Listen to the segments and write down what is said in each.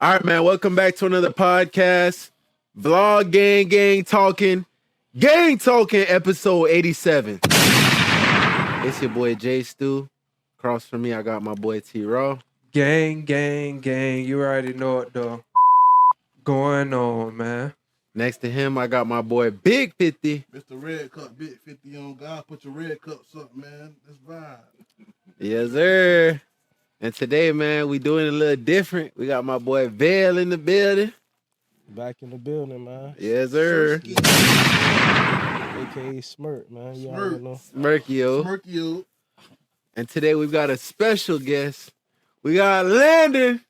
All right, man. Welcome back to another podcast. Vlog Gang Talkin. Gang Talkin episode 87. It's your boy Jay Stu. Across from me, I got my boy T-Raw. Gang. You already know what the going on, man. Next to him, I got my boy Big 50. Mr. Red Cup, Big 50 on God. Put your red cups up, man. Let's vibe. Yes, sir. And today, man, we doing it a little different. We got my boy Vale in the building. Back in the building, man. Yes, sir. AKA Smirk, man. You Smirk. already know. Smirkio. Smirkio. And today we've got a special guest. We got Landon.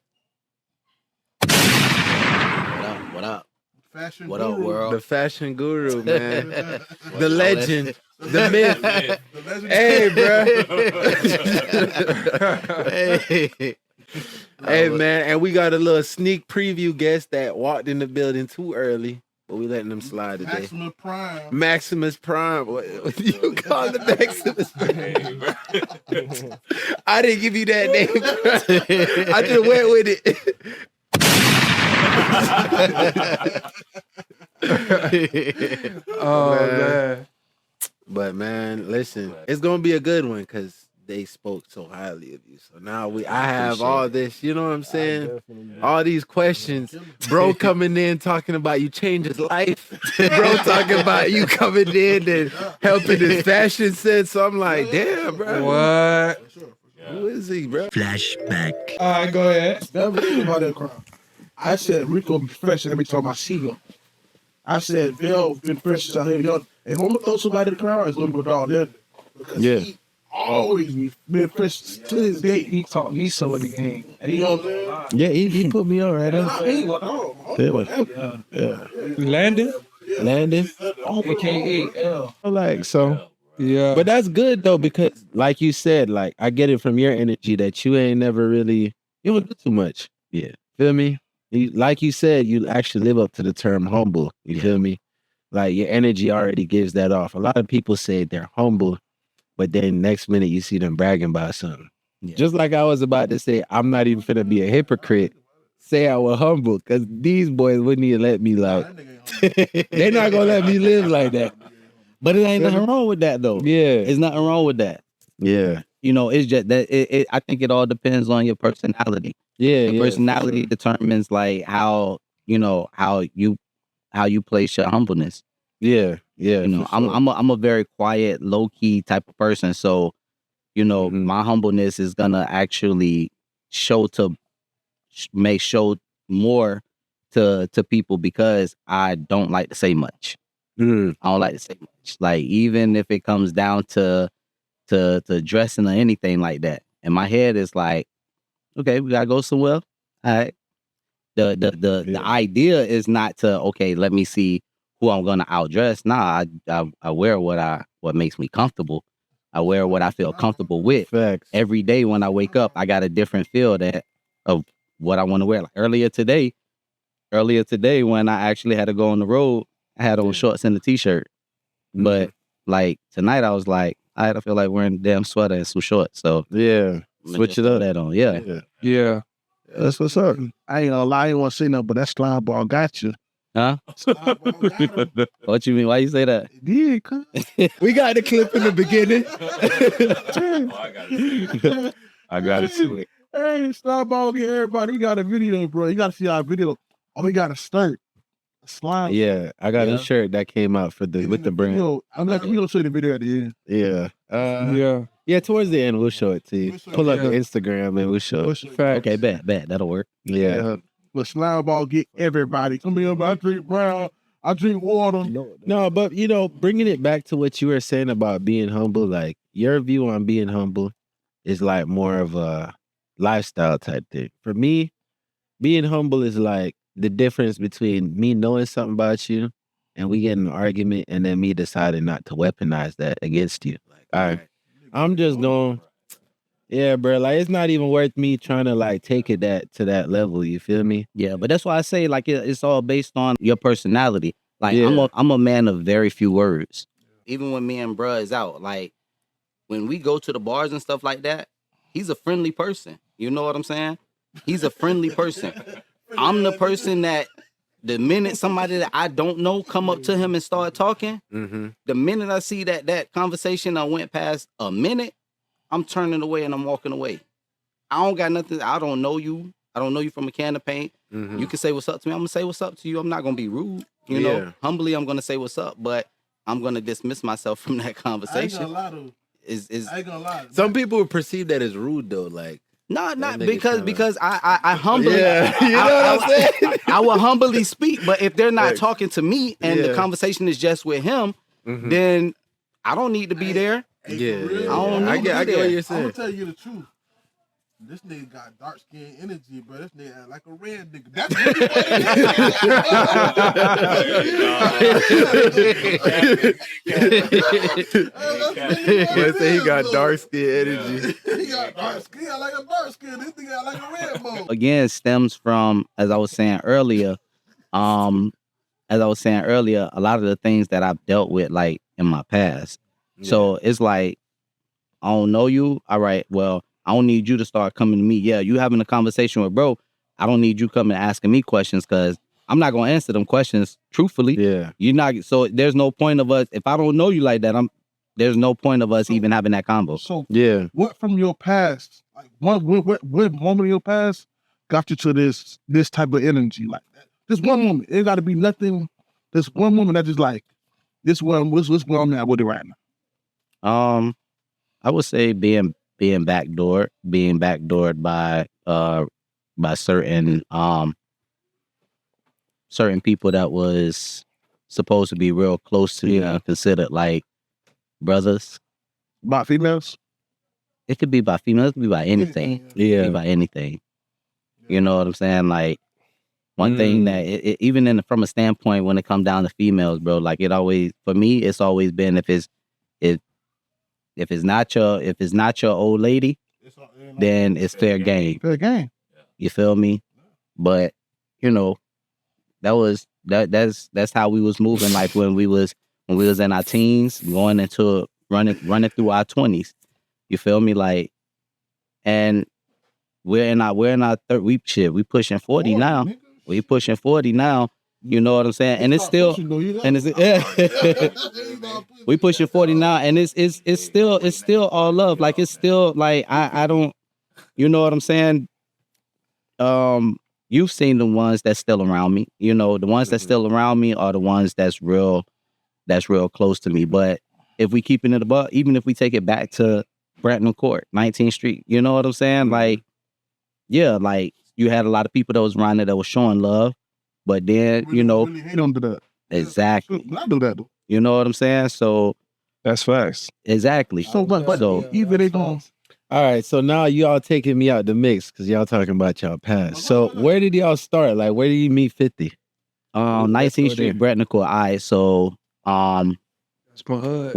What up? Fashion What guru. up, world? The fashion guru, man. The legend. The myth. The legend. Hey, bro. Hey, man. And we got a little sneak preview guest that walked in the building too early, but we letting them slide today. Maximus Prime. Maximus Prime. What you call the Maximus Prime? I didn't give you that name. I just went with it. Oh man. But man, listen, it's gonna be a good one because they spoke so highly of you. So now I have all this, you know what I'm saying? All these questions. Bro coming in talking about you change his life. Bro talking about you coming in and helping his fashion sense. So I'm like, damn, bro. What? Who is he, bro? Flashback. All right, go ahead. Never think about that crowd. I said Rico be fresh every time I see him. I said Bill been fresh out here. Yo, if I'm gonna throw somebody in the crowd, it's gonna be dog there. Because he always been fresh to this day. He taught me some of the game. And you know what I'm saying? Yeah, he put me on right Nah, he ain't Landon. Landon. AKA L. Like, so. Yeah. But that's good though, because like you said, like I get it from your energy that you ain't never really, you don't do too much. Yeah. Feel me? Like you said, you actually live up to the term humble. You feel me? Like your energy already gives that off. A lot of people say they're humble, but then next minute you see them bragging about something. Yeah. Just like I was about to say, I'm not even finna be a hypocrite. Say I was humble, because these boys wouldn't even let me like, they're not gonna let me live like that. But it ain't nothing wrong with that, though. Yeah. It's nothing wrong with that. Yeah. You know, it's just that I think it all depends on your personality. Yeah. Your personality determines like how you place your humbleness. Yeah. Yeah. You know, for sure. I'm a very quiet, low key type of person. So, you know, Mhm. my humbleness is gonna actually show more to people because I don't like to say much. Mm. I don't like to say much. Like even if it comes down to dressing or anything like that, in my head it's like, okay, we gotta go somewhere. All right. The idea is not to let me see who I'm gonna outdress. Nah, I wear what makes me comfortable. I wear what I feel comfortable with. Facts. Every day when I wake up, I got a different feel of what I want to wear. Like earlier today when I actually had to go on the road, I had on shorts and a t-shirt. But like tonight I was like, I feel like wearing a damn sweater and some shorts. So Yeah. Switch it up. that on. Yeah. Yeah. That's what's up. I ain't gonna lie, I ain't want to say nothing, but that slime ball got you. Huh? What you mean? Why you say that? Yeah, cuz. We got the clip in the beginning. I got it too. Hey, slime ball get everybody. We got a video, bro. You gotta see our video. Oh, we got a skirt. A slime. Yeah, I got a shirt that came out with the brand. Yo, I'm not we gonna show you the video at the end. Yeah. Yeah. Yeah, towards the end we'll show it to you. Pull up the Yeah. Instagram and we'll show it. Okay, bet. That'll work. Yeah. But slime ball get everybody. Come here, I drink brown. I drink water. No, but you know, bringing it back to what you were saying about being humble, like your view on being humble is like more of a lifestyle type thing. For me, being humble is like the difference between me knowing something about you and we get in an argument and then me deciding not to weaponize that against you. Like, all right, I'm just going, yeah, bro, like it's not even worth me trying to like take it to that level, you feel me? Yeah, but that's why I say like it's all based on your personality. Like Yeah. I'm a man of very few words. Even when me and bruh is out, like when we go to the bars and stuff like that, he's a friendly person. You know what I'm saying? He's a friendly person. I'm the person that the minute somebody that I don't know come up to him and start talking, the minute I see that conversation I went past a minute, I'm turning away and I'm walking away. I don't got nothing. I don't know you. I don't know you from a can of paint. You can say what's up to me. I'm gonna say what's up to you. I'm not gonna be rude. You know, humbly, I'm gonna say what's up, but I'm gonna dismiss myself from that conversation. I ain't gonna lie I ain't gonna lie. Some people would perceive that as rude though, like. No, not nigga because I humbly, Yeah, you know what I'm saying? I will humbly speak, but if they're not talking to me and the conversation is just with him, then I don't need to be there. I get what you're I'm saying. gonna tell you the truth. This nigga got dark skin energy, bro. This nigga act like a red nigga. That's really what Let's say he got dark skin energy. He got dark skin. I like a dark skin. This nigga act like a red boy. Again, stems from, as I was saying earlier, a lot of the things that I've dealt with like in my past. So it's like, I don't know you. All right, well, I don't need you to start coming to me. Yeah, you having a conversation with bro. I don't need you coming asking me questions because I'm not gonna answer them questions truthfully. Yeah. You're not. So there's no point of us if I don't know you like that. There's no point of us even having that combo. So what from your past? Like what moment in your past got you to this type of energy like that? This one moment. It got to be nothing. This one moment that just like this one. What's going on with it right now? I would say being backdoored by certain people that was supposed to be real close to me and considered like brothers. By females? It could be by females, it could be by anything. It could be by anything. You know what I'm saying? Like one thing that even from a standpoint when it comes down to females, bro, like it always for me, it's always been if it's not your old lady, then it's fair game. Fair game. You feel me? But you know, that's how we was moving. Like when we was in our teens, going into running through our 20s. You feel me? Like, and we're in our third. We pushing 40 now. We pushing 40 now. You know what I'm saying? And it's still, we pushing 40 now, and it's still all love. Like it's still like I don't, you know what I'm saying? You've seen the ones that's still around me. You know, the ones that's still around me are the ones that's real close to me. But if we keeping it above, even if we take it back to Branton Court, 19th Street, you know what I'm saying? Like, yeah, like you had a lot of people that was around there that was showing love. But then, you know, really hate on to that. Exactly. I do that though. You know what I'm saying? So that's facts. Exactly. So, but even they don't. All right, so now y'all taking me out the mix because y'all talking about y'all past. So where did y'all start? Like, where did you meet 50? 19th Street, Branton Court. All right, so it's my hood.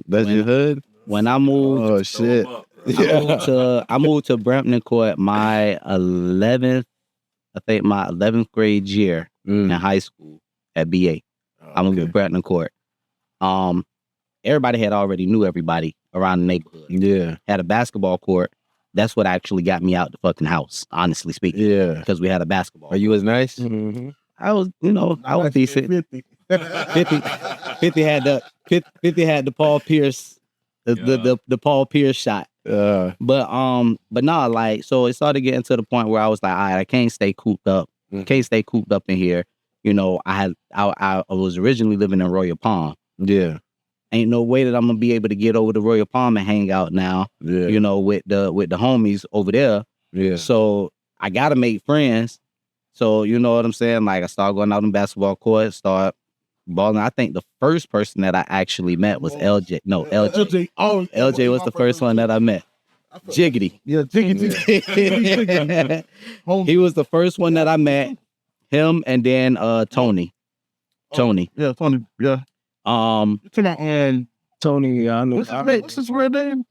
That's your hood? When I moved, oh shit, I moved to Branton Court my 11th grade year in high school at BA. I moved to Branton Court. Everybody had already knew everybody around the neighborhood. Yeah, had a basketball court. That's what actually got me out the fucking house, honestly speaking. Yeah, because we had a basketball. Are you as nice? Mm-hmm. I was, I was decent. 50 had the Paul Pierce, the Paul Pierce shot. But nah, like, so it started getting to the point where I was like, all right, I can't stay cooped up. Can't stay cooped up in here. You know, I was originally living in Royal Palm. Yeah. Ain't no way that I'm gonna be able to get over to Royal Palm and hang out now. Yeah. You know, with the homies over there. Yeah. So I gotta make friends. So you know what I'm saying? Like I started going out on basketball court, start balling. I think the first person that I actually met was LJ. No, LJ. LJ was the first one that I met. Jiggity. Yeah, Jiggity. He was the first one that I met. Him and then Tony. Tony. Yeah, Tony. Yeah. And Tony. I know. What's his real name?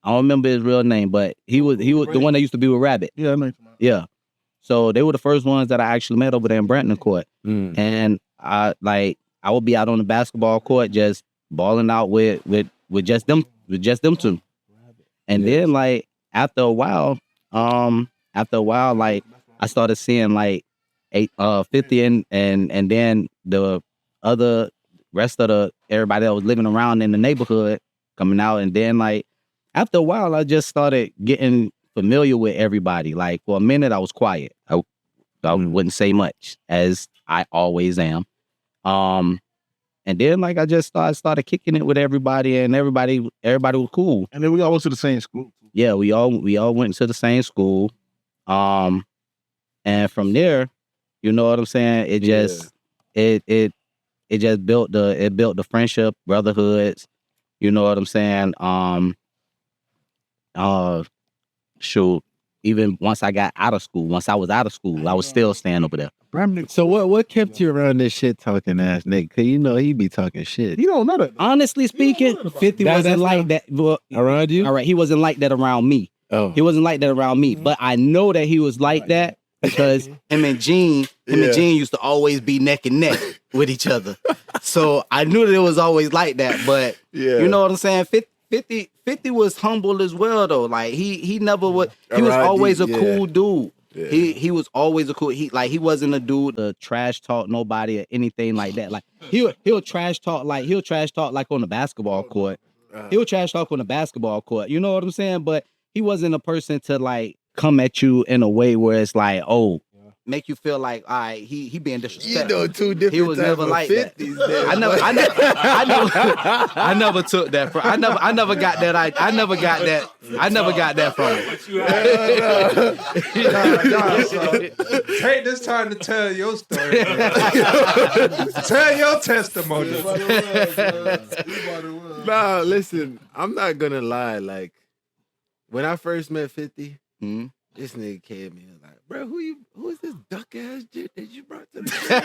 I don't remember his real name, but he was the one that used to be with Rabbit. Yeah, I know. Yeah. So they were the first ones that I actually met over there in Branton Court. And I would be out on the basketball court just balling out with just them two. And then like after a while, like I started seeing like 50 and then the other rest of the everybody that was living around in the neighborhood coming out. And then like after a while, I just started getting familiar with everybody. Like for a minute, I was quiet. I wouldn't say much, as I always am. And then like I just started kicking it with everybody, and everybody was cool. And then we all went to the same school. Yeah, we all went to the same school. And from there, you know what I'm saying? It just it just built the friendship, brotherhoods. You know what I'm saying? Shoot. Even once I got out of school, once I was out of school, I was still staying over there. So what kept you around this shit talking ass nigga? Cause you know he be talking shit. You don't know that. Honestly speaking, 50 wasn't like that. Well, Around you? all right, he wasn't like that around me. Oh. He wasn't like that around me. But I know that he was like that because him and Gene used to always be neck and neck with each other. So I knew that it was always like that. But you know what I'm saying? 50 was humble as well though. Like he never would. He was always a cool dude. Yeah. He was always a cool. He wasn't a dude to trash talk nobody or anything like that. Like he'll trash talk like on the basketball court. He'll trash talk on the basketball court. You know what I'm saying? But he wasn't a person to like come at you in a way where it's like, oh, make you feel like, all right, he being disrespectful. You know, two different. He was never like that. I never took that from. I never got that. I never got that from him. Take this time to tell your story. Tell your testimony. Nah, listen, I'm not gonna lie. Like when I first met 50, this nigga came in and was like, bro, who is this duck ass jit that you brought to the show?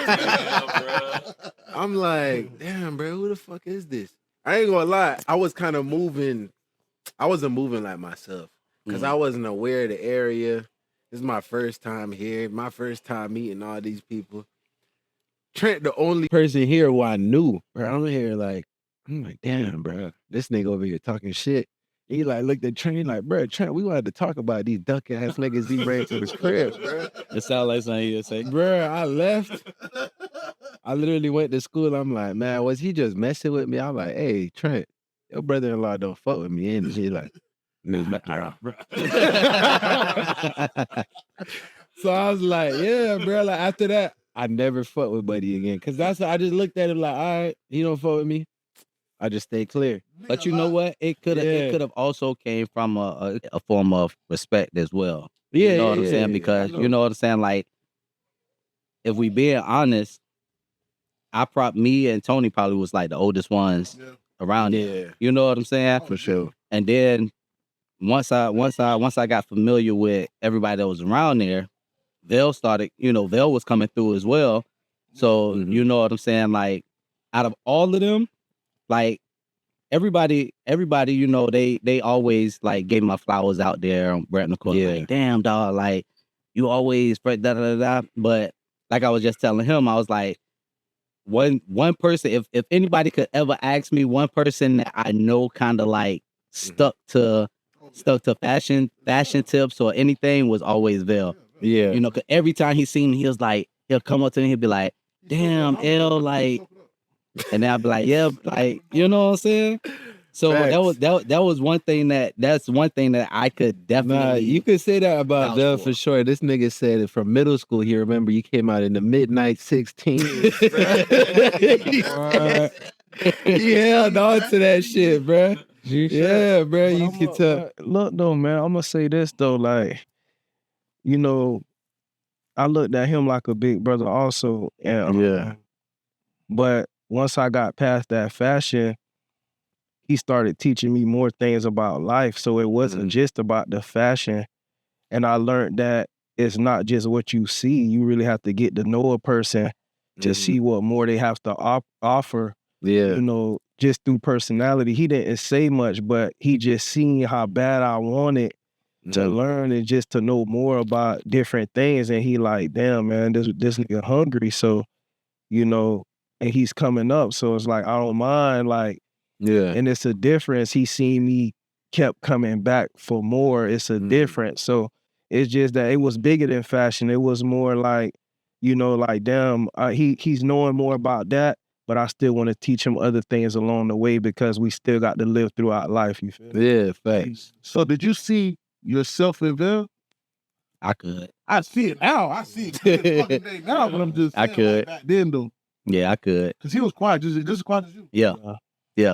I'm like, damn, bro, who the fuck is this? I ain't gonna lie, I was kind of moving. I wasn't moving like myself because I wasn't aware of the area. This is my first time here, my first time meeting all these people. Trent, the only person here who I knew, bro. I'm like, damn, bro, this nigga over here talking shit. He like looked at Trent, he like, bro, Trent, we wanted to talk about these duck ass niggas he ran to his crib, bro. It sounds like something you say. Bro, I left. I literally went to school. I'm like, man, was he just messing with me? I'm like, hey, Trent, your brother-in-law don't fuck with me. And he like, bro. So I was like, yeah, bro. Like after that, I never fuck with Buddy again. Cause I just looked at him like, all right, he don't fuck with me. I just stay clear. But you know what? It could have also came from a form of respect as well. Yeah, you know what I'm saying? Because you know what I'm saying? Like, if we being honest, me and Tony probably was like the oldest ones around here. You know what I'm saying? For sure. And then once I got familiar with everybody that was around there, Vel was coming through as well. So you know what I'm saying? Like, out of all of them, like everybody, you know, they always like gave my flowers out there on Brett Nicole. Yeah. Like, damn dog, like you always da da da da. But like I was just telling him, I was like, one person, if anybody could ever ask me one person that I know kind of like stuck to fashion tips or anything was always Vel. Yeah. You know, cause every time he seen me, he was like, he'll come up to me, he'll be like, damn, L, like. And then I'd be like, yeah, like, you know what I'm saying? So that was one thing that's one thing that I could definitely. Nah, you could say that about Vel for sure. This nigga said it from middle school. He remember you came out in the midnight 16. He held on to that shit, bro. Yeah, bro. You can tell. Look though, man, I'm gonna say this though, like, you know, I looked at him like a big brother also. And, but once I got past that fashion, he started teaching me more things about life. So it wasn't just about the fashion. And I learned that it's not just what you see. You really have to get to know a person to see what more they have to offer. Yeah. You know, just through personality. He didn't say much, but he just seen how bad I wanted to learn and just to know more about different things. And he like, damn, man, this nigga hungry. So, you know, and he's coming up, so it's like I don't mind, like, and it's a difference. He seen me kept coming back for more. It's a difference. So it's just that it was bigger than fashion. It was more like like damn, he's knowing more about that, but I still want to teach him other things along the way because we still got to live throughout life. You feel me? Yeah, facts. So did you see yourself in Bill? I could. I see it now. I see it clear as fucking day now, but I'm just I saying, could. like, back then though. Yeah, I could. Because he was quiet, just as quiet as you. Yeah.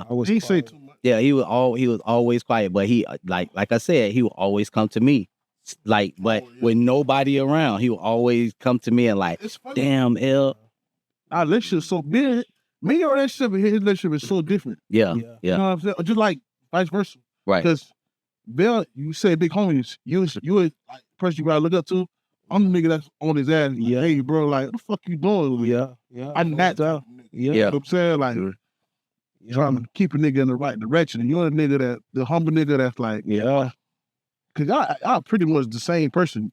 I was He ain't say quiet. too much. Yeah, he was always quiet, but he like I said, he would always come to me. Like, but with nobody around, he would always come to me and like, It's funny. damn, L. Our relationship so big. Me and your relationship and his relationship is so different. Yeah. You know what I'm saying? Just like vice versa. Right. Because Bill, you say big homies, you like person you gotta look up to. I'm the nigga that's on his ass. Like, hey, bro, like, what the fuck you doing? Yeah. I'm that type of nigga. You know what I'm saying? Like, trying to keep a nigga in the right direction. And you're the nigga the humble nigga that's like, because I pretty much the same person.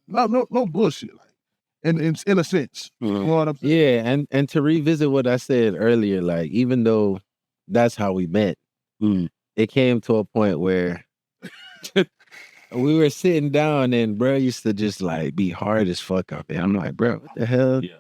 No bullshit. Like, in a sense. You know what I'm saying? Yeah, and to revisit what I said earlier, like even though that's how we met, it came to a point where we were sitting down and bro used to just like be hard as fuck up there. I'm like, bro, what the hell? Yeah.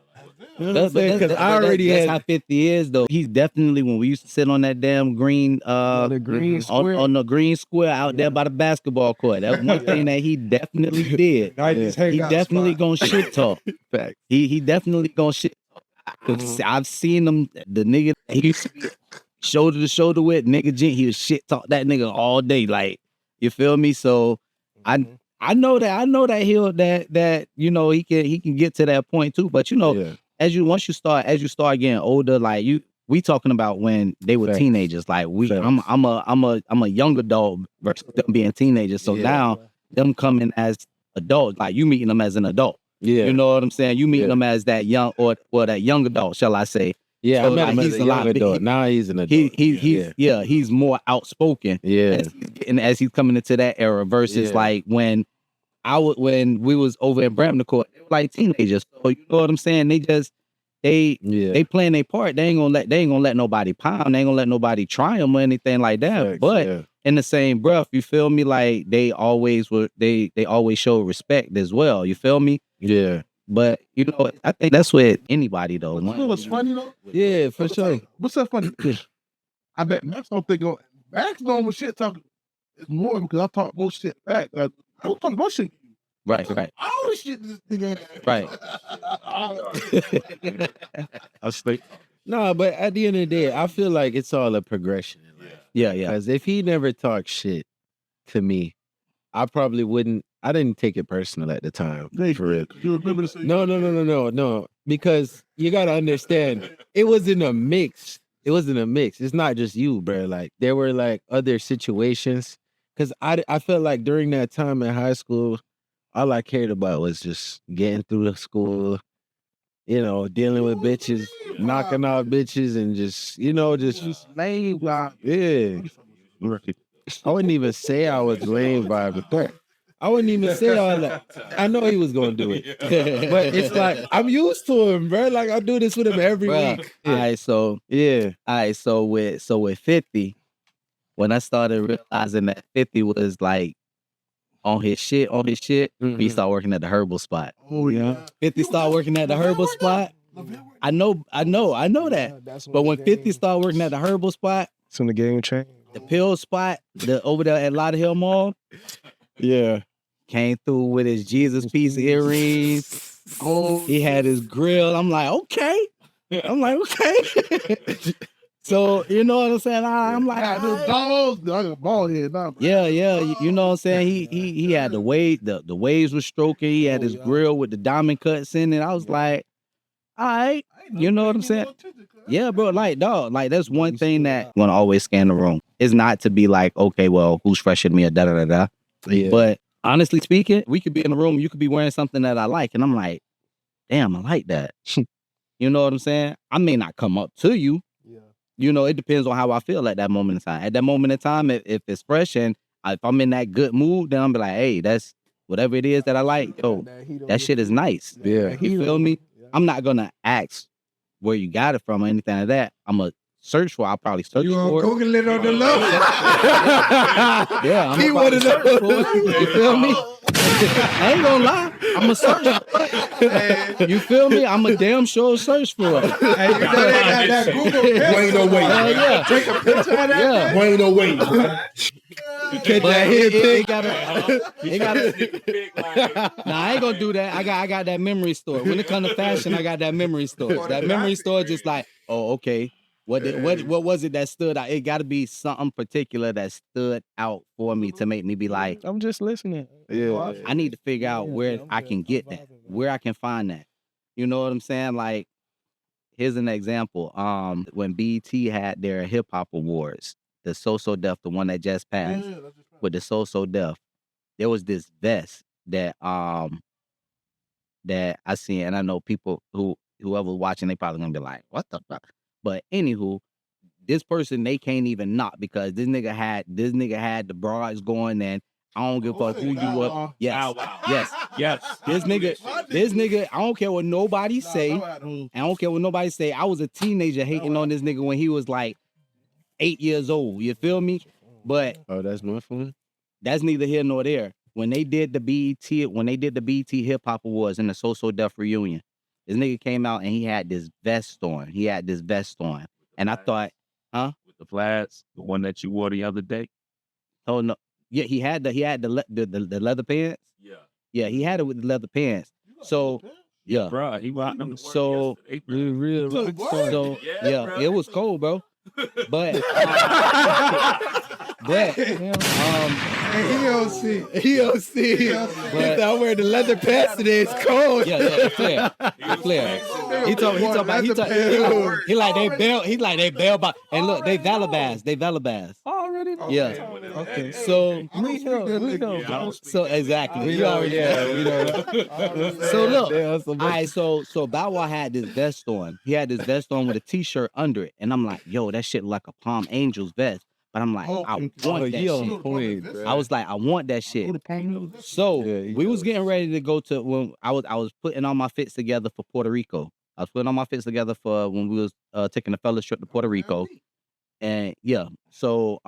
You know what I'm saying? Because I already that's had how 50 is though. He's definitely when we used to sit on that damn green the green square. on the green square out there by the basketball court. That's one thing that he definitely did. He definitely gonna shit talk. Fact. He definitely gonna shit talk. 'Cause I've seen him, the nigga he used to be shoulder to shoulder with nigga Gent, he was shit talk that nigga all day. Like, you feel me? So I know that he'll that you know he can get to that point too. But you know, as you start getting older, like we talking about when they were teenagers. Like I'm a young adult versus them being teenagers. So now them coming as adults, like you meeting them as an adult. Yeah, you know what I'm saying. You meeting them as that young or that young adult, shall I say? Yeah, so I met him as a young adult. Now he's an adult. He's more outspoken. Yeah, as he's coming into that era versus like when we was over in Brampton Court, they were like teenagers. So you know what I'm saying? They playing their part. They ain't gonna let nobody pound. They ain't gonna let nobody try them or anything like that. But in the same breath, you feel me? Like they always show respect as well. You feel me? Yeah. But you know, I think that's with anybody though. You know what's funny though? Yeah, for sure. What's that funny? I bet Max don't think Max normal shit talking is more because I talk more shit back. Like, I don't talk more shit. Right. All the shit this nigga. Right. I think. No, but at the end of the day, I feel like it's all a progression in life. Yeah. Because if he never talked shit to me, I probably wouldn't. I didn't take it personal at the time. For real. You remember the No. Because you gotta understand, it wasn't a mix. It's not just you, bro. Like there were like other situations. Cause I felt like during that time in high school, all I cared about was just getting through the school, you know, dealing with bitches, knocking out bitches, and just lame vibe. Yeah. I wouldn't even say I was lame vibe, but I wouldn't even say all that. I know he was gonna do it, but it's like I'm used to him, bro. Like I do this with him every week. All right, so with 50, when I started realizing that 50 was like on his shit, he started working at the herbal spot. Oh yeah. 50 started working at the herbal spot. I know that. But when 50 started working at the herbal spot, it's when the game changed. The pill spot, over there at Lauderhill Mall. Yeah. Came through with his Jesus piece earrings. Oh, he had his grill. I'm like, okay. So, you know what I'm saying? I'm like, I got bald head now. Yeah. You know what I'm saying? He had the waves was stroking. He had his grill with the diamond cuts in it. I was like, all right. You know what I'm saying? Yeah, bro. Like, dog. Like, that's one thing that I'm gonna always scan the room. It's not to be like, okay, well, who's fresher than me or da da da da. Yeah. But honestly speaking, we could be in the room. You could be wearing something that I like, and I'm like, damn, I like that. You know what I'm saying? I may not come up to you. Yeah. You know, it depends on how I feel at that moment in time. At that moment in time, if it's fresh and if I'm in that good mood, then I'm be like, hey, that's whatever it is that I like. Yo, that shit is nice. Yeah. You feel me? I'm not gonna ask where you got it from or anything like that. I'm gonna search for. I'll probably search You gonna for it. Google it on the low? Yeah, I'm about to search for it. You feel me? I ain't gonna lie. I'm a search. You feel me? I'm a damn sure search for it. Hey, you know they got that Google Ain't no way. Yeah. Take a picture of that. Yeah. Ain't no way. But it gotta. Nah, I ain't gonna do that. I got that memory store. When it comes to fashion, I got that memory store. That memory store just like, oh, okay. What was it that stood out? It got to be something particular that stood out for me to make me be like, I'm just listening. Yeah. I need to figure out where I can get that, where I can find that. You know what I'm saying? Like, here's an example. When BET had their hip hop awards, the So Def, the one that just passed, with the So Def, there was this vest that that I seen, and I know people whoever watching, they probably gonna be like, what the fuck? But anywho, this person they can't even knock because this nigga had the broads going, and I don't give a fuck who you were. Yes, yes. This nigga, I don't care what nobody say. I don't care what nobody say. I was a teenager hating on this nigga when he was like 8 years old. You feel me? But Oh, that's my phone. that's neither here nor there. When they did the BET Hip Hop Awards and the So Def reunion, this nigga came out and he had this vest on. And I thought, huh? With the flats, the one that you wore the other day. Oh no, yeah, he had the leather pants. Yeah, he had it with the leather pants. So yeah, Bro, he rocked them. so Real. so yeah, it was cold, bro. But He don't see. but I wear the leather pants today. It's cold. yeah, the flare. He like they bail by, and look, they Valabaz. Already? Yeah. Okay. So We know. so exactly. We You know, already yeah, know. we know. So look, Damn, so all right, so Bow Wow had this vest on. He had this vest on with a t-shirt under it. And I'm like, yo, that shit like a Palm Angels vest. But I'm like, I want that shit. I was like, I want that shit. So Yeah, we was getting ready to go to when I was putting all my fits together for Puerto Rico. I was putting all my fits together for when we was taking a fellow's trip to Puerto Rico. And yeah, so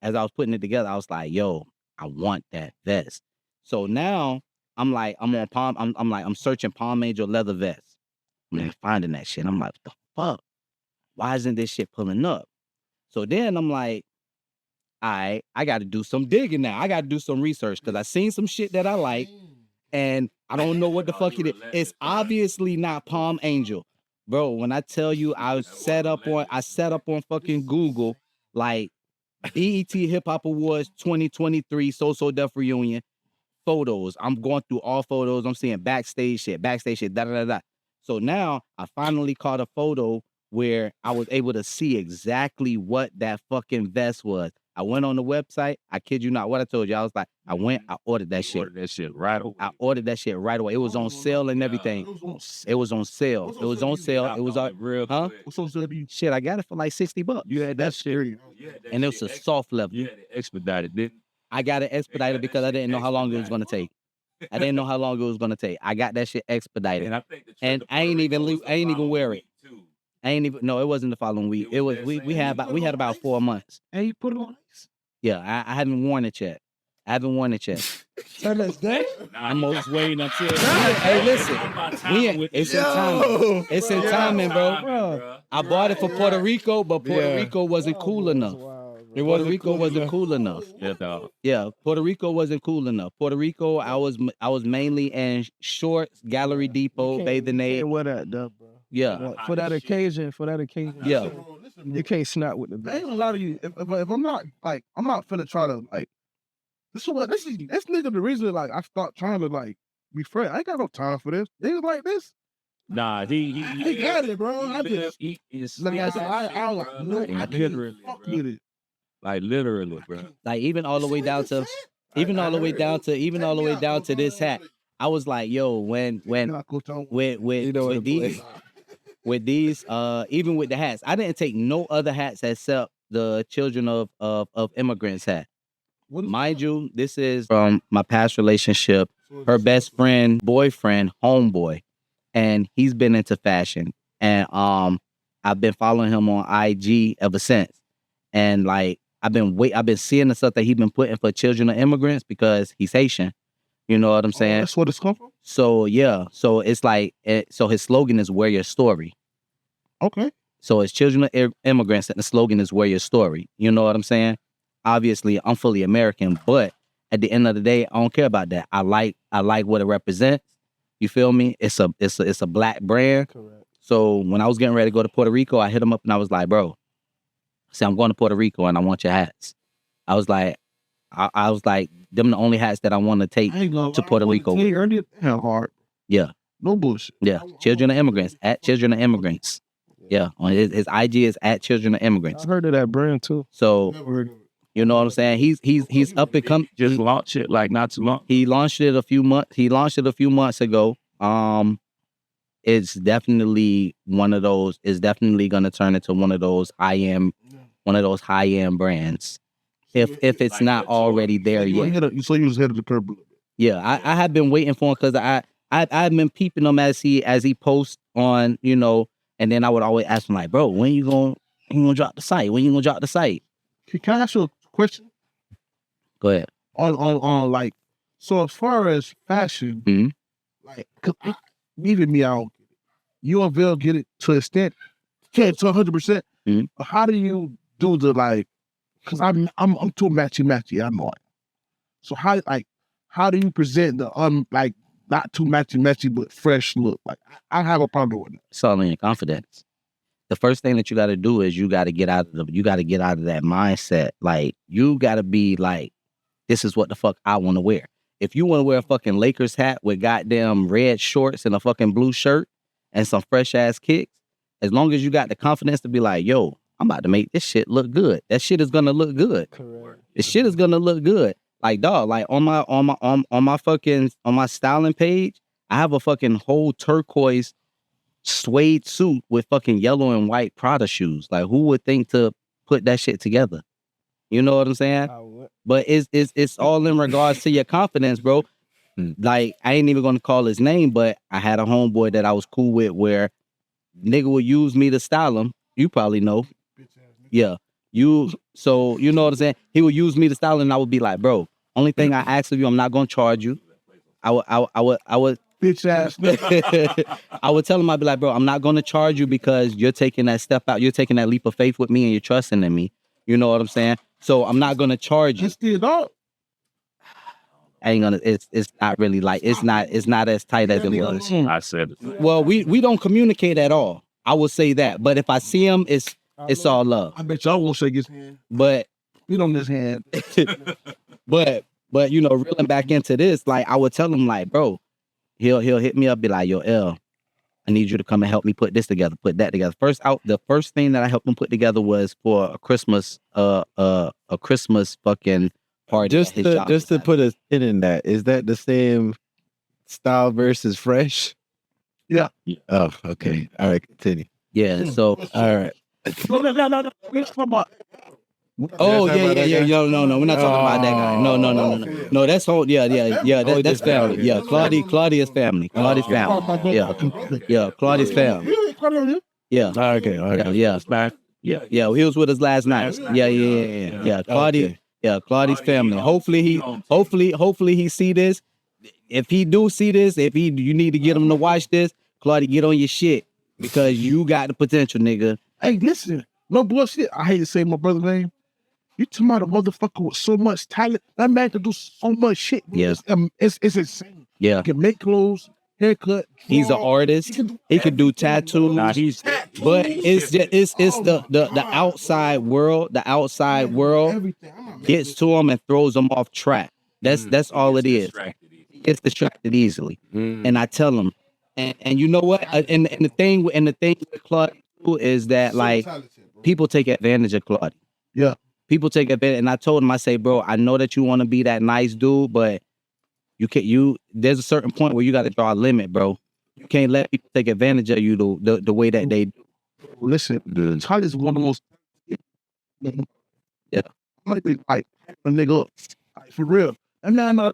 as I was putting it together, I was like, yo, I want that vest. So now I'm like, I'm searching Palm Angel leather vest. I'm finding that shit. I'm like, what the fuck? Why isn't this shit pulling up? So then I'm like, all right, I got to do some digging now. I got to do some research because I seen some shit that I like, and I don't know what the fuck it is. It's obviously not Palm Angel, bro. When I tell you, I set up on fucking Google like BET Hip Hop Awards 2023 So Def reunion photos. I'm going through all photos. I'm seeing backstage shit, da da da da. So now I finally caught a photo where I was able to see exactly what that fucking vest was. I went on the website. I kid you not. What I told you, I was like, I ordered that shit. Right away. I ordered that shit right away. It was on sale and everything. It was on sale. It was on sale. It was real. huh? Shit, I got it for like $60. You had that shit. And it was a soft level. You had it expedited, didn't? I got it expedited because I didn't know how long it was gonna take. I I got that shit expedited. And I think And I ain't even wear it. No, it wasn't the following week. It was we had about 4 months. And you put it on ice. Yeah, I haven't worn it yet. So that's that. I'm always waiting until. Hey, listen, it's in timing. It's in timing, bro. I bought it for Puerto Rico, but Puerto Rico wasn't cool enough. Puerto Rico wasn't cool enough. Yeah, dog. Yeah, Puerto Rico wasn't cool enough. Puerto Rico, I was mainly in shorts, Gallery Depot, bathing aid. Wear that, though, bro. Yeah, For that occasion. yeah. You can't snap with the I vest. ain't gonna lie to you. If I'm not like, I'm not finna try to like. This nigga the reason like I stopped trying to like be friends. I ain't got no time for this. Niggas like this. Nah, he got it, bro. I just he is like I said, I like no, I can't literally, fuck bro. with it. Like literally, bro. Like even all the way down to this hat. I was like, yo, when with these even with the hats, I didn't take no other hats except the children of immigrants hat. Mind you, this is from my past relationship, her best friend, boyfriend, homeboy, and he's been into fashion. And I I've been following him on IG ever since. And like I've been seeing the stuff that he's been putting for children of immigrants because he's Haitian. You know what I'm saying? That's what it's come from? So yeah. So it's like so his slogan is wear your story. Okay. So it's children of immigrants, and the slogan is wear your story. You know what I'm saying? Obviously, I'm fully American, but at the end of the day, I don't care about that. I like what it represents. You feel me? It's a black brand. Correct. So when I was getting ready to go to Puerto Rico, I hit him up and I was like, bro, see, I'm going to Puerto Rico and I want your hats. I was like, them the only hats that I want to take to Puerto Rico. Hell hard. Yeah. No bullshit. Yeah. Children of immigrants. At Children of Immigrants. Yeah. On his IG is at Children of Immigrants. I heard of that brand too. So you know what I'm saying? He's up and coming. Just launched it like not too long. He launched it a few months ago. It's definitely one of those. It's definitely gonna turn into one of those high end brands. If it's not already there yet. So you was ahead of the curve a little bit. Yeah, I have been waiting for him because I've been peeping him as he posts on, you know, and then I would always ask him like, bro, when you gonna drop the site? When you gonna drop the site? Can I ask you a question? Go ahead. On like, so as far as fashion, Mhm. like, cause even me, I don't get it. You and Bill get it to an extent, can't to 100%. Mhm. But how do you do the like? Cause I'm too matchy. I know it. So how do you present the like not too matchy but fresh look? Like I have a problem with it. It's all in your confidence. The first thing that you got to do is you got to get out of that mindset. Like you got to be like, this is what the fuck I want to wear. If you want to wear a fucking Lakers hat with goddamn red shorts and a fucking blue shirt and some fresh ass kicks, as long as you got the confidence to be like, yo, I'm about to make this shit look good. That shit is gonna look good. Correct. This shit is gonna look good. Like dog, like on my styling page, I have a fucking whole turquoise suede suit with fucking yellow and white Prada shoes. Like who would think to put that shit together? You know what I'm saying? But it's all in regards to your confidence, bro. Like I ain't even gonna call his name, but I had a homeboy that I was cool with where nigga would use me to style him. You probably know. Yeah. So you know what I'm saying? He would use me to style him and I would be like, bro, only thing I ask of you, I'm not gonna charge you. I would Bitch ass. I would tell him, I'd be like, bro, I'm not gonna charge you because you're taking that step out, you're taking that leap of faith with me and you're trusting in me. You know what I'm saying? So I'm not gonna charge you. Just the dog. I ain't gonna. It's not really like it's not as tight as it was. I said it. Well, we don't communicate at all. I will say that. But if I see him, it's all love. I bet y'all won't shake his hand. But Beat on his hand. but you know, reeling back into this, like I would tell him, like, bro, he'll hit me up, be like, yo, L, I need you to come and help me put this together, put that together. The first thing that I helped him put together was for a Christmas fucking party. Just to put a pin in that, is that the same style versus fresh? Yeah. Oh, okay. All right, continue. Yeah. So all right. No. We're talking about. Oh yeah. No, we're not talking about that guy. No. That's whole. Yeah. That's family. Yeah, Claudia's family. Claudia's family. Yeah. Claudia's family. Yeah. Okay. Yeah. He was with us last night. Yeah. Claudia. Yeah, Claudia's family. Hopefully he see this. If he do see this, you need to get him to watch this. Claudia, get on your shit because you got the potential, nigga. Hey, listen, no bullshit. I hate to say my brother's name. You talking about a motherfucker with so much talent? That man can do so much shit. Yes. It's insane. Yeah. He can make clothes, haircut. He's an artist. He could do tattoos. But it's the outside world. The outside world gets to him and throws him off track. That's all it is. He gets distracted easily. And I tell him, and you know what? And the thing with Claudia is that like people take advantage of Claudia. Yeah. People take advantage. And I told him, I say, bro, I know that you want to be that nice dude, but there's a certain point where you got to draw a limit, bro. You can't let people take advantage of you the way that they do. Listen, Tyler's one of the most. Yeah. I might be like a nigga up. Like, for real. And then a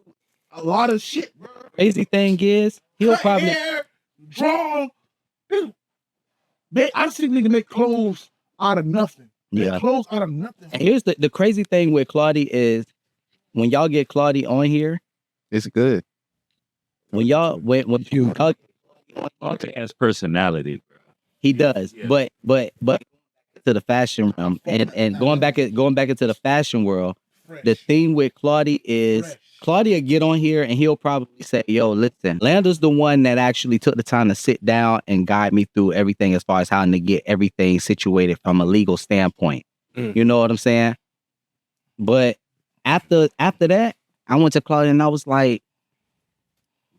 lot of shit, bro. Crazy thing is, he'll probably hair, draw. I see niggas make clothes out of nothing. Yeah. Clothes out of nothing. And here's the crazy thing with Claudie is when y'all get Claudie on here, It's good. when y'all Has personality. he does, Yeah. but to the fashion realm and going back into the fashion world, the thing with Claudie is Claudia get on here and he'll probably say, yo, listen, Lander's the one that actually took the time to sit down and guide me through everything as far as how to get everything situated from a legal standpoint. You know what I'm saying? But after that, I went to Claudia and I was like,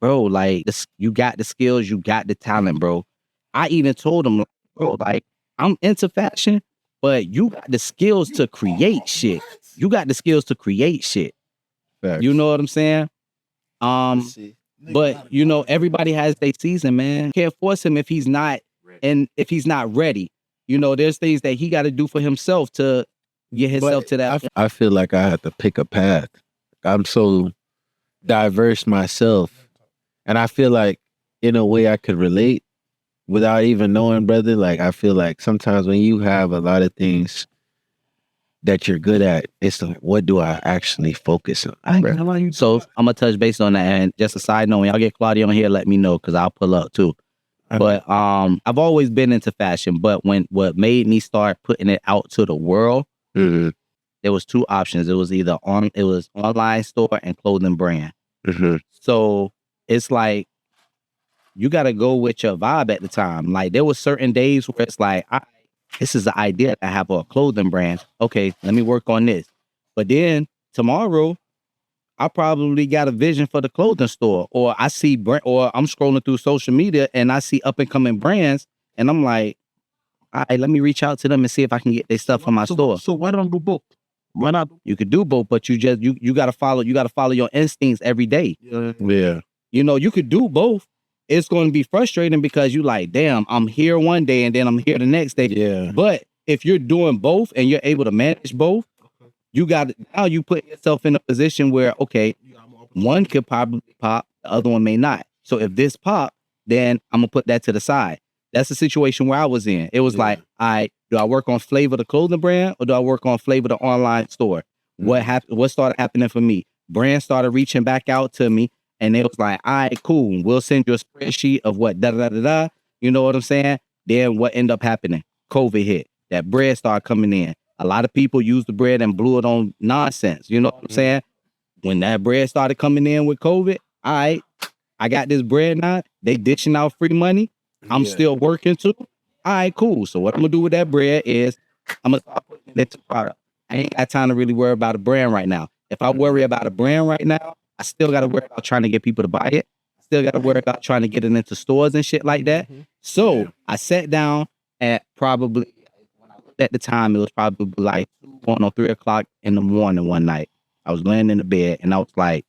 bro, like you got the skills, you got the talent, bro. I even told him, bro, like I'm into fashion, but you got the skills to create shit. You got the skills to create shit. Facts. You know what I'm saying? But you know, everybody has their season, man. Can't force him if he's not ready. You know, there's things that he got to do for himself to get himself to that. I feel like I have to pick a path. I'm so diverse myself, and I feel like in a way I could relate without even knowing, brother. Like I feel like sometimes when you have a lot of things that you're good at, it's like, what do I actually focus on? So I'm gonna touch base on that. And just a side note, when y'all get Claudia on here, let me know because I'll pull up too. But I've always been into fashion, but what made me start putting it out to the world, there was two options. It was either online store and clothing brand. So it's like you gotta go with your vibe at the time. Like there was certain days where it's like, this is the idea to have a clothing brand. Okay, let me work on this. But then tomorrow, I probably got a vision for the clothing store, or I see or I'm scrolling through social media and I see up and coming brands, and I'm like, all right, let me reach out to them and see if I can get their stuff from my store. So why don't do both? Why not? You could do both, but you gotta follow your instincts every day. Yeah. You know, you could do both. It's going to be frustrating because you like, damn, I'm here one day and then I'm here the next day. Yeah. But if you're doing both and you're able to manage both, you put yourself in a position where, okay, one could probably pop, the other one may not. So if this pop, then I'm gonna put that to the side. That's the situation where I was in. It was like, do I work on Flavor the clothing brand or do I work on Flavor the online store? What started happening for me? Brands started reaching back out to me. And it was like, all right, cool. We'll send you a spreadsheet of what, da-da-da-da-da. You know what I'm saying? Then what ended up happening? COVID hit. That bread started coming in. A lot of people used the bread and blew it on nonsense. You know what I'm saying? When that bread started coming in with COVID, all right, I got this bread now. They dishing out free money. I'm still working too. All right, cool. So what I'm going to do with that bread is I'm going to start putting it into product. I ain't got time to really worry about a brand right now. If I worry about a brand right now, I still got to worry about trying to get people to buy it. Still got to worry about trying to get it into stores and shit like that. So I sat down at probably, at the time, it was probably like 3 o'clock in the morning one night. I was laying in the bed and I was like,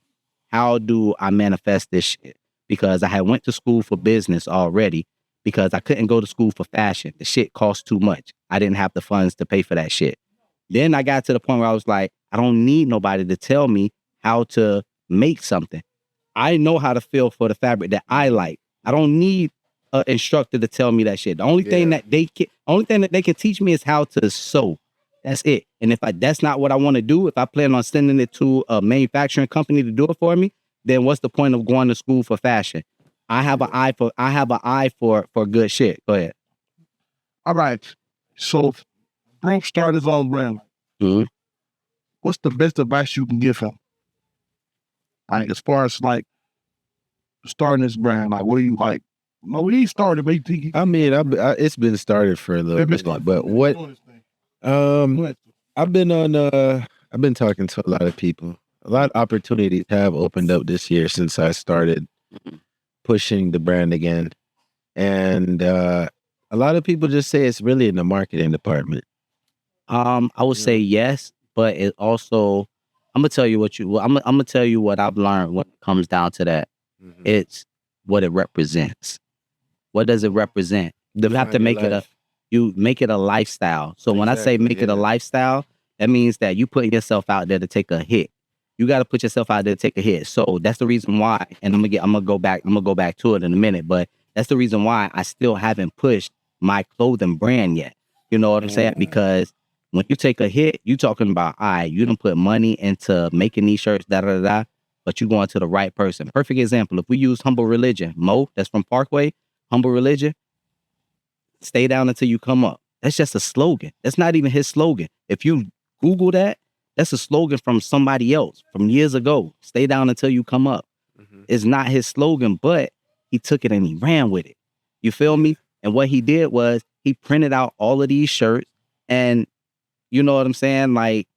how do I manifest this shit? Because I had went to school for business already because I couldn't go to school for fashion. The shit cost too much. I didn't have the funds to pay for that shit. Then I got to the point where I was like, I don't need nobody to tell me how to make something. I know how to feel for the fabric that I like. I don't need an instructor to tell me that shit. The only thing that they can teach me is how to sew. That's it. And if that's not what I want to do, if I plan on sending it to a manufacturing company to do it for me, then what's the point of going to school for fashion? I have an eye for good shit. Go ahead. All right. So bro started his own brand. What's the best advice you can give him? Like as far as like starting this brand, like what do you like? No, he started, but I mean, it's been started for a little bit, but what? I've been talking to a lot of people. A lot of opportunities have opened up this year since I started pushing the brand again, and a lot of people just say it's really in the marketing department. I would say yes, but it also. I'm gonna tell you what I've learned when it comes down to that. It's what it represents. What does it represent? You have to make it a lifestyle. So when I say make it a lifestyle, that means that you putting yourself out there to take a hit. You got to put yourself out there to take a hit. So that's the reason why. And I'm gonna go back to it in a minute. But that's the reason why I still haven't pushed my clothing brand yet. You know what I'm saying? Because when you take a hit, you talking about, all right, you done put money into making these shirts, but you going to the right person. Perfect example. If we use Humble Religion, Mo, that's from Parkway, Humble Religion, stay down until you come up. That's just a slogan. That's not even his slogan. If you Google that, that's a slogan from somebody else from years ago. Stay down until you come up. It's not his slogan, but he took it and he ran with it. You feel me? And what he did was he printed out all of these shirts, and you know what I'm saying? Like,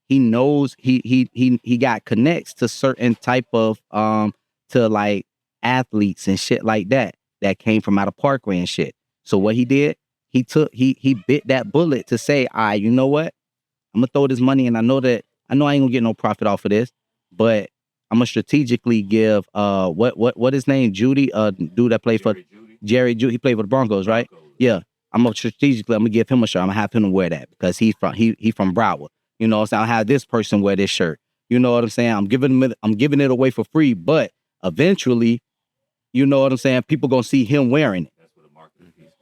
he knows he got connects to certain type of to like athletes and shit like that came from out of Parkway and shit. So what he did, he bit that bullet to say, all right, you know what? I'm gonna throw this money, and I know I ain't gonna get no profit off of this, but I'm gonna strategically give what his name, Judy, dude that played for Jerry Judy, he played for the Broncos, right? Yeah. I'm gonna give him a shirt. I'm gonna have him wear that because he from Broward. You know what I'm saying? I'll have this person wear this shirt. You know what I'm saying? I'm giving it away for free, but eventually, you know what I'm saying, people gonna see him wearing it.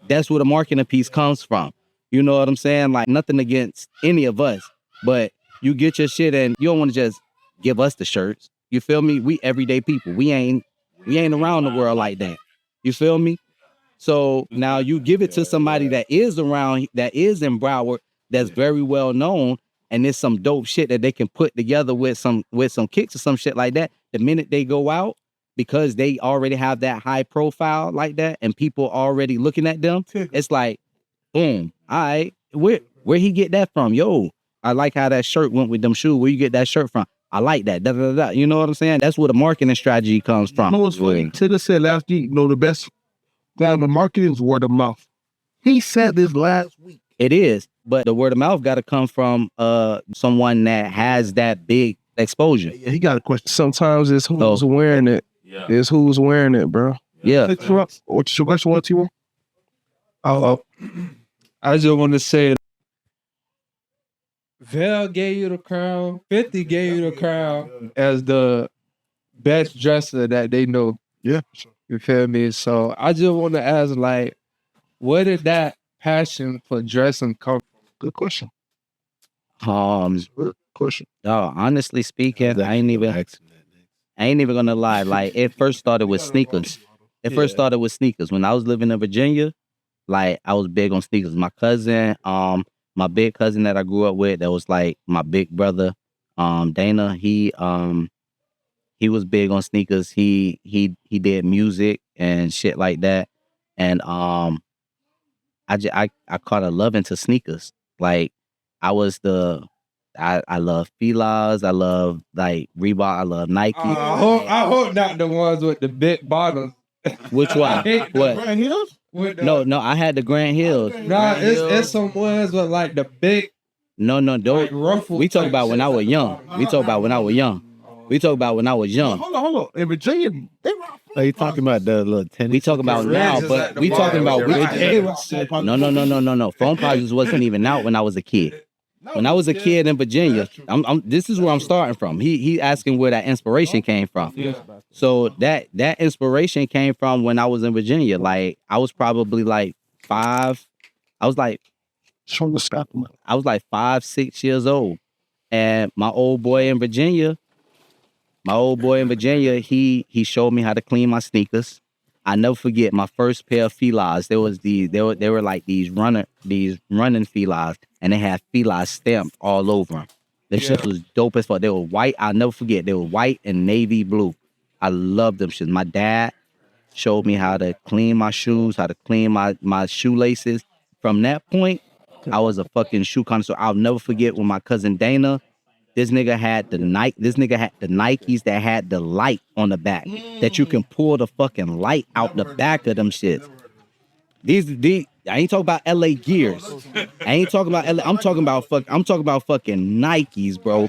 That's where the marketing piece comes from. You know what I'm saying? Like, nothing against any of us, but you get your shit and you don't want to just give us the shirts. You feel me? We everyday people. We ain't around the world like that. You feel me? So now you give it to somebody that is around, that is in Broward, that's very well known, and there's some dope shit that they can put together with some kicks or some shit like that. The minute they go out, because they already have that high profile like that, and people already looking at them, it's like, boom. All right, where he get that from? Yo, I like how that shirt went with them shoes. Where you get that shirt from? I like that. Da, da, da, da. You know what I'm saying? That's where the marketing strategy comes from. You know what's funny? Tigger said last week, you know, the best down the marketing is word of mouth. He said this last week. It is, but the word of mouth got to come from someone that has that big exposure. Yeah, he got a question. Sometimes it's who's wearing it. Yeah. It's who's wearing it, bro. Yeah. What's your question, T1? I just want to say, Vel gave you the crown, 50 gave you the crown as the best dresser that they know. Yeah. You feel me? So I just want to ask, like, where did that passion for dressing come from? Good question. Good question. Honestly speaking, I ain't even gonna lie. Like, it first started with sneakers. When I was living in Virginia, like, I was big on sneakers. My cousin, my big cousin that I grew up with, that was like my big brother, Dana, he was big on sneakers. He did music and shit like that. And I caught a love into sneakers. Like, I love Fila's, I love like Reebok, I love Nike. I hope not the ones with the big bottoms. Which one? What? Grand Hills? No, I had the Grand Hills. Nah, it's some ones with like the big. No, like ruffles. we talk about when I was young. Hold on. In Virginia, they rock. Are you talking about the little tennis? We talking about now, but we talking about no. Phone posits wasn't even out when I was a kid. When I was a kid in Virginia, this is where I'm starting from. He asking where that inspiration came from. Yeah. So that inspiration came from when I was in Virginia. Like, I was probably like 5. I was like 5, 6 years old. And my old boy in Virginia, he showed me how to clean my sneakers. I never forget my first pair of Fila's. They were like these running Fila's, and they had Fila's stamped all over them. The shit was dope as fuck. They were white. I'll never forget. They were white and navy blue. I loved them shit. My dad showed me how to clean my shoes, how to clean my shoelaces. From that point, I was a fucking shoe connoisseur. I'll never forget when my cousin Dana, this nigga had the Nikes that had the light on the back, that you can pull the fucking light out the back of them shits. These I ain't talking about LA Gears. I ain't talking about LA. I'm talking about fucking Nikes, bro.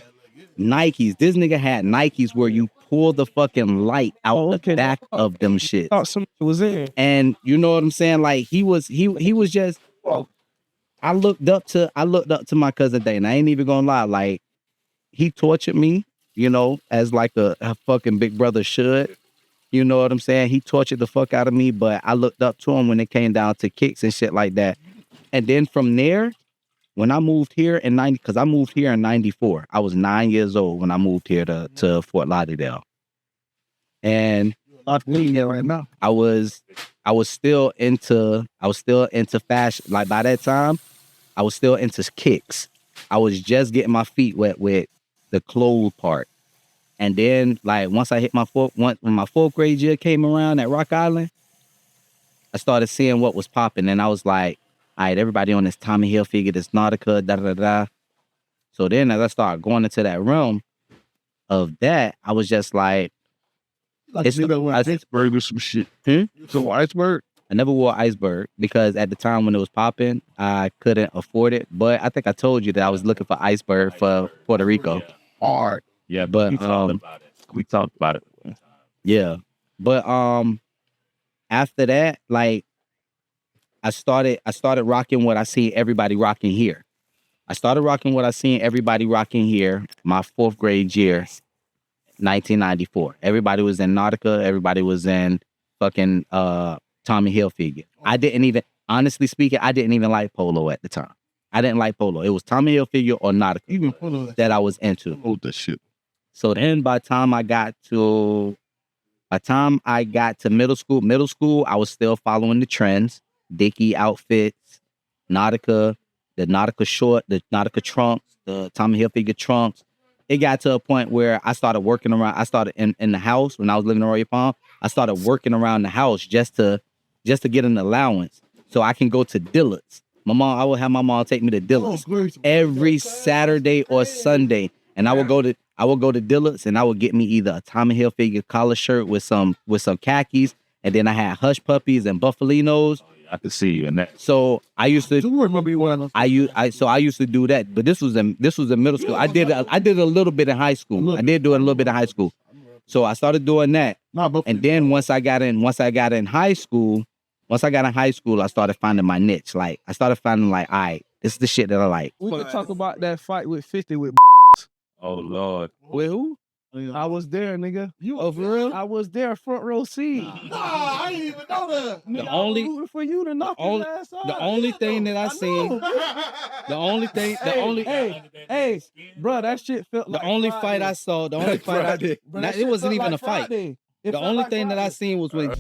Nikes. This nigga had Nikes where you pull the fucking light out the back of them shits. Thought somebody was in. And you know what I'm saying? Like, he was just. I looked up to my cousin Dana. I ain't even gonna lie. Like, he tortured me, you know, as like a fucking big brother should. You know what I'm saying? He tortured the fuck out of me, but I looked up to him when it came down to kicks and shit like that. And then from there, when I moved here in because I moved here in 94. I was 9 years old when I moved here to Fort Lauderdale. And right now. I was still into fashion. Like by that time, I was still into kicks. I was just getting my feet wet with the clothes part. And then like once I hit when my fourth grade year came around at Rock Island, I started seeing what was popping, and I was like, all right, everybody on this Tommy Hilfiger, this Nautica, da-da-da-da. So then as I started going into that realm of that, I was just like, It's iceberg or some shit. So iceberg? I never wore iceberg because at the time when it was popping, I couldn't afford it. But I think I told you that I was looking for iceberg for Puerto Rico. Hard. Yeah, But we talked about it. yeah. But after that, like I started rocking what I see everybody rocking here. I started rocking what I seen everybody rocking here my fourth grade year, 1994. Everybody was in Nautica. Everybody was in fucking Tommy Hilfiger. I didn't even, honestly speaking, I didn't even like polo at the time. I didn't like polo. It was Tommy Hilfiger or Nautica Even polo that I was into. Hold that shit. So then by the time I got to middle school, I was still following the trends. Dickie outfits, Nautica, the Nautica short, the Nautica trunks, the Tommy Hilfiger trunks. It got to a point where I started working around. I started in the house when I was living in Royal Palm. I started working around the house just to get an allowance so I can go to Dillard's. I would have my mom take me to Dillard's every Saturday or Sunday, and I would go to Dillard's and I would get me either a Tommy Hilfiger collar shirt with some khakis, and then I had hush puppies and buffalinos. I could see you in that. So I used to. I used to do that, but this was in middle school. I did a little bit in high school. I did do it a little bit in high school. So I started doing that, and then once I got in high school, I started finding my niche. Like I started finding like, all right, this is the shit that I like. We could talk about that fight with 50 with Oh Lord. with who? I was there, nigga. You for real? I was there, front row seat. Nah, I didn't even know that. Nigga, I was rooting for you to knock his ass out. The only thing that I seen, Hey, bro, that shit felt like the only Friday. fight I saw, the only fight Bro, that it shit wasn't felt even like a fight. Friday. It The felt only like thing that I Friday. seen was when